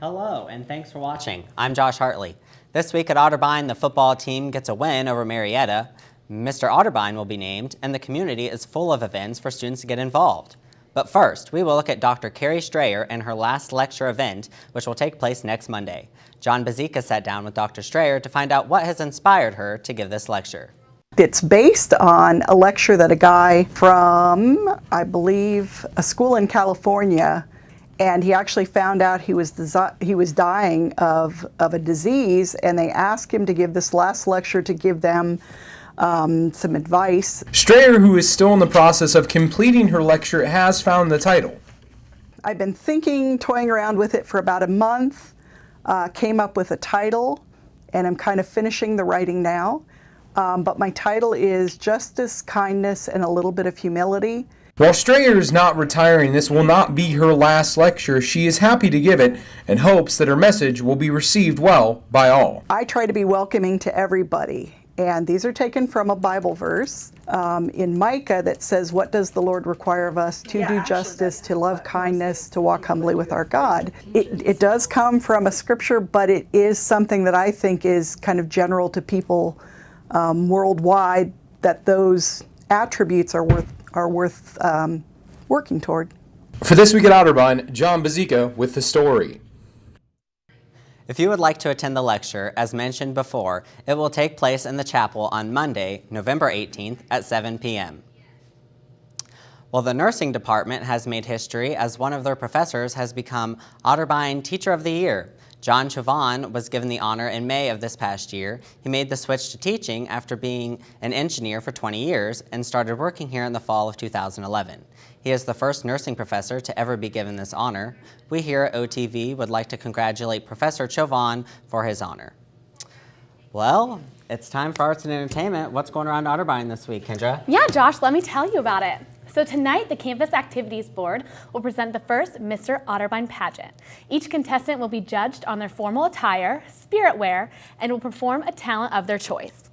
Hello, and thanks for watching. I'm Josh Hartley. This week at Otterbein, the football team gets a win over Marietta. Mr. Otterbein will be named, and the community is full of events for students to get involved. But first, we will look at Dr. Carrie Strayer and her last lecture event, which will take place next Monday. John Bazika sat down with Dr. Strayer to find out what has inspired her to give this lecture. It's based on a lecture that a guy from, I believe, a school in California, and he actually found out he was dying of a disease, and they asked him to give this last lecture to give them some advice. Strayer, who is still in the process of completing her lecture, has found the title. I've been toying around with it for about a month, came up with a title, and I'm kind of finishing the writing now. But my title is Justice, Kindness, and a Little Bit of Humility. While Strayer is not retiring, this will not be her last lecture. She is happy to give it and hopes that her message will be received well by all. I try to be welcoming to everybody, and these are taken from a Bible verse in Micah that says, "What does the Lord require of us? To do justice, to love kindness, to walk humbly with our God." It does come from a scripture, but it is something that I think is kind of general to people worldwide, that those attributes are worth working toward. For This Week at Otterbein, John Bazika with the story. If you would like to attend the lecture, as mentioned before, it will take place in the chapel on Monday, November 18th at 7 p.m. Well, the nursing department has made history as one of their professors has become Otterbein Teacher of the Year. John Chauvin was given the honor in May of this past year. He made the switch to teaching after being an engineer for 20 years and started working here in the fall of 2011. He is the first nursing professor to ever be given this honor. We here at OTV would like to congratulate Professor Chauvin for his honor. Well, it's time for arts and entertainment. What's going around Otterbein this week, Kendra? Yeah, Josh, let me tell you about it. So tonight, the Campus Activities Board will present the first Mr. Otterbein pageant. Each contestant will be judged on their formal attire, spirit wear, and will perform a talent of their choice.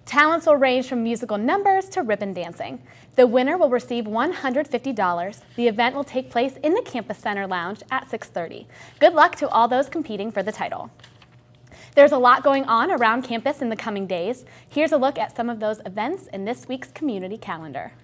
Talents will range from musical numbers to ribbon dancing. The winner will receive $150. The event will take place in the Campus Center Lounge at 6:30. Good luck to all those competing for the title. There's a lot going on around campus in the coming days. Here's a look at some of those events in this week's community calendar.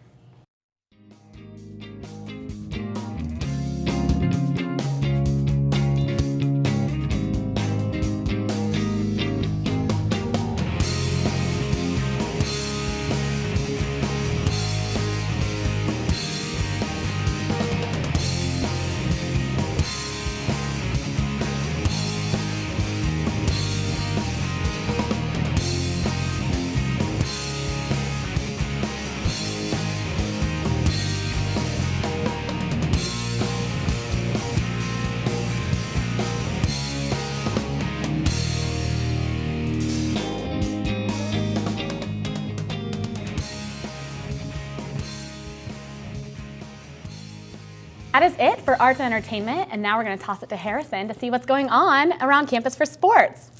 That is it for arts and entertainment, and now we're going to toss it to Harrison to see what's going on around campus for sports.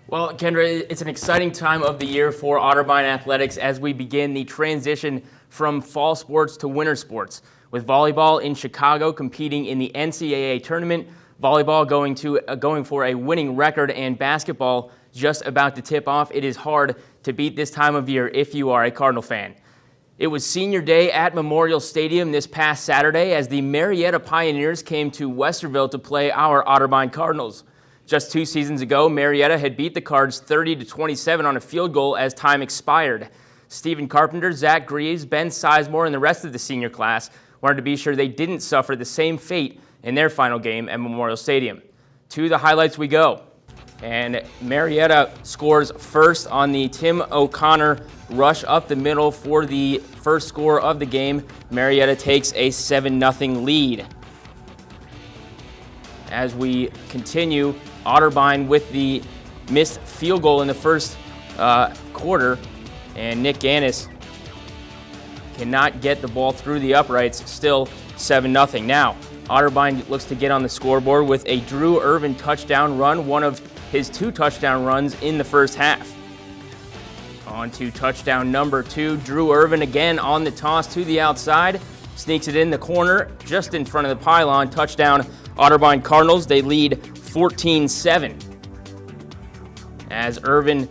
Well, Kendra, it's an exciting time of the year for Otterbein athletics as we begin the transition from fall sports to winter sports. With volleyball in Chicago competing in the NCAA tournament, volleyball going for a winning record, and basketball just about to tip off. It is hard to beat this time of year if you are a Cardinal fan. It was senior day at Memorial Stadium this past Saturday as the Marietta Pioneers came to Westerville to play our Otterbein Cardinals. Just 2 seasons ago, Marietta had beat the Cards 30-27 on a field goal as time expired. Stephen Carpenter, Zach Greaves, Ben Sizemore, and the rest of the senior class wanted to be sure they didn't suffer the same fate in their final game at Memorial Stadium. To the highlights we go. And Marietta scores first on the Tim O'Connor rush up the middle for the first score of the game. Marietta takes a 7-0 lead. As we continue, Otterbein with the missed field goal in the first quarter, and Nick Gannis cannot get the ball through the uprights, still 7-0. Now, Otterbein looks to get on the scoreboard with a Drew Irvin touchdown run, one of his 2 touchdown runs in the first half. On to touchdown number 2. Drew Irvin again on the toss to the outside. Sneaks it in the corner just in front of the pylon. Touchdown Otterbein Cardinals, they lead 14-7. As Irvin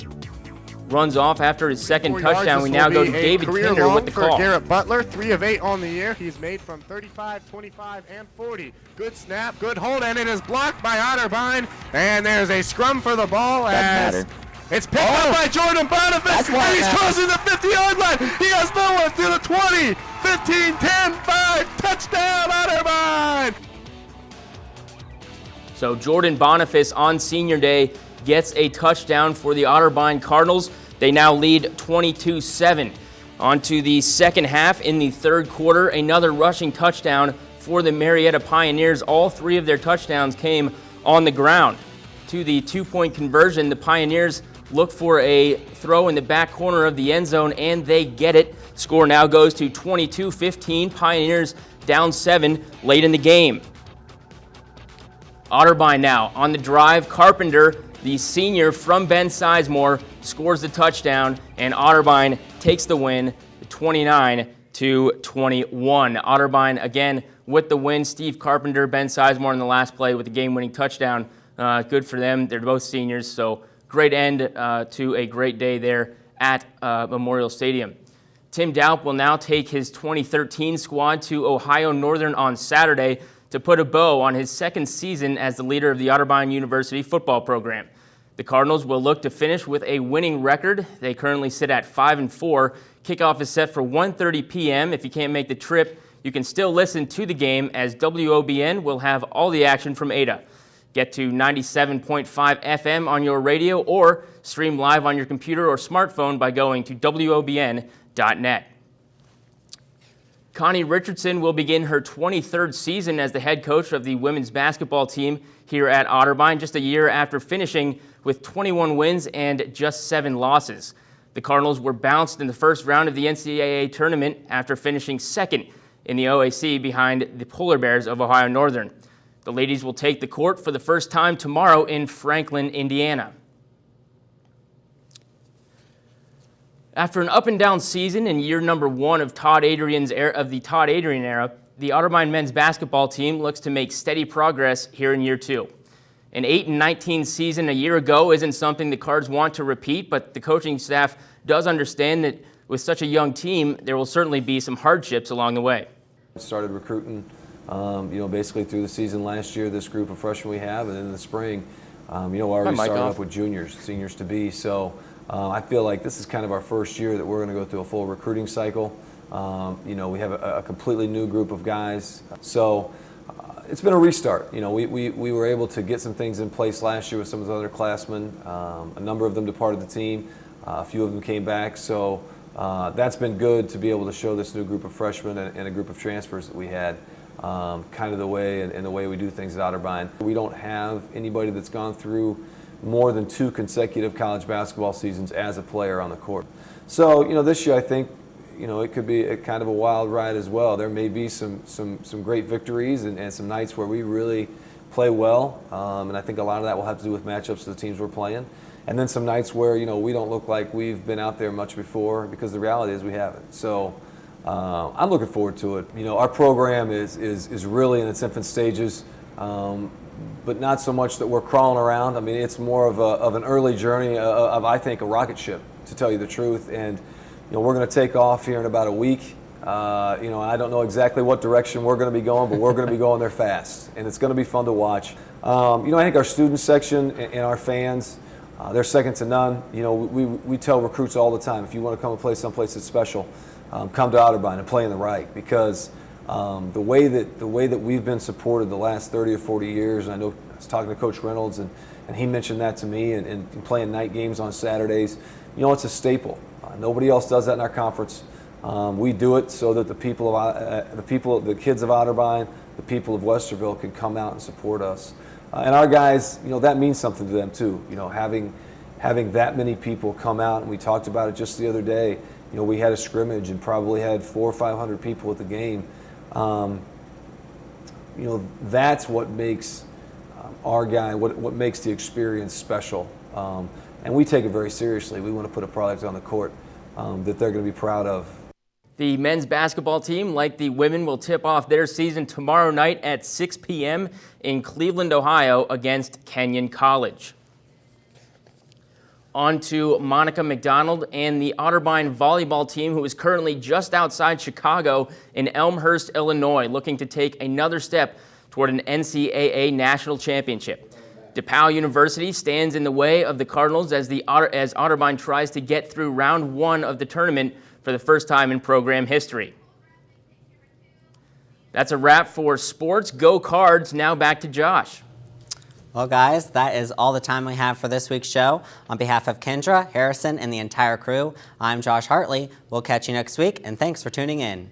runs off after his second touchdown, we now go to David Kinder with the call. Garrett Butler, 3 of 8 on the year. He's made from 35, 25, and 40. Good snap, good hold, and it is blocked by Otterbein. And there's a scrum for the ball as it's picked up by Jordan Boniface. And he's crossing the 50-yard line. He has no one to the 20, 15, 10, 5. Touchdown, Otterbein. So Jordan Boniface on senior day gets a touchdown for the Otterbein Cardinals. They now lead 22-7. On to the second half. In the third quarter, another rushing touchdown for the Marietta Pioneers. All three of their touchdowns came on the ground. To the two-point conversion, the Pioneers look for a throw in the back corner of the end zone, and they get it. Score now goes to 22-15. Pioneers down 7 late in the game. Otterbein now on the drive. Carpenter, the senior from Ben Sizemore, scores the touchdown, and Otterbein takes the win, 29-21. Otterbein again with the win. Steve Carpenter, Ben Sizemore in the last play with the game-winning touchdown. Good for them. They're both seniors, so great end to a great day there at Memorial Stadium. Tim Daup will now take his 2013 squad to Ohio Northern on Saturday to put a bow on his second season as the leader of the Otterbein University football program. The Cardinals will look to finish with a winning record. They currently sit at 5-4. Kickoff is set for 1:30 p.m. If you can't make the trip, you can still listen to the game as WOBN will have all the action from Ada. Get to 97.5 FM on your radio or stream live on your computer or smartphone by going to WOBN.net. Connie Richardson will begin her 23rd season as the head coach of the women's basketball team here at Otterbein, just a year after finishing with 21 wins and just 7 losses. The Cardinals were bounced in the first round of the NCAA tournament after finishing second in the OAC behind the Polar Bears of Ohio Northern. The ladies will take the court for the first time tomorrow in Franklin, Indiana. After an up-and-down season in year number 1 of the Todd Adrian era, the Otterbein men's basketball team looks to make steady progress here in year 2. An 8-19 season a year ago isn't something the Cards want to repeat, but the coaching staff does understand that with such a young team, there will certainly be some hardships along the way. Started recruiting, basically through the season last year, this group of freshmen we have, and then in the spring, we already started up with juniors, seniors to be. So I feel like this is kind of our first year that we're going to go through a full recruiting cycle. We have a completely new group of guys. So it's been a restart. We were able to get some things in place last year with some of the other classmen. A number of them departed the team. A few of them came back. So that's been good to be able to show this new group of freshmen and a group of transfers that we had. Kind of the way and the way we do things at Otterbein. We don't have anybody that's gone through more than 2 consecutive college basketball seasons as a player on the court. So, this year I think, it could be a kind of a wild ride as well. There may be some great victories and some nights where we really play well, and I think a lot of that will have to do with matchups of the teams we're playing. And then some nights where, we don't look like we've been out there much before, because the reality is we haven't. So I'm looking forward to it. Our program is really in its infant stages. But not so much that we're crawling around. I mean, it's more of an early journey of, I think, a rocket ship, to tell you the truth. And, we're going to take off here in about a week. I don't know exactly what direction we're going to be going, but we're going to be going there fast. And it's going to be fun to watch. I think our student section and our fans, they're second to none. We tell recruits all the time, if you want to come and play someplace that's special, come to Otterbein and play in the right, because the way that we've been supported the last 30 or 40 years, and I know I was talking to Coach Reynolds, and he mentioned that to me, and playing night games on Saturdays, it's a staple. Nobody else does that in our conference. We do it so that the kids of Otterbein, the people of Westerville can come out and support us. And our guys, that means something to them too. Having that many people come out, and we talked about it just the other day. We had a scrimmage and probably had 400 or 500 people at the game. That's what makes what makes the experience special. And we take it very seriously. We want to put a product on the court that they're going to be proud of. The men's basketball team, like the women, will tip off their season tomorrow night at 6 p.m. in Cleveland, Ohio against Kenyon College. On to Monica McDonald and the Otterbein volleyball team, who is currently just outside Chicago in Elmhurst, Illinois, looking to take another step toward an NCAA national championship. DePauw University stands in the way of the Cardinals as Otterbein tries to get through round one of the tournament for the first time in program history. That's a wrap for sports. Go Cards. Now back to Josh. Well, guys, that is all the time we have for this week's show. On behalf of Kendra, Harrison, and the entire crew, I'm Josh Hartley. We'll catch you next week, and thanks for tuning in.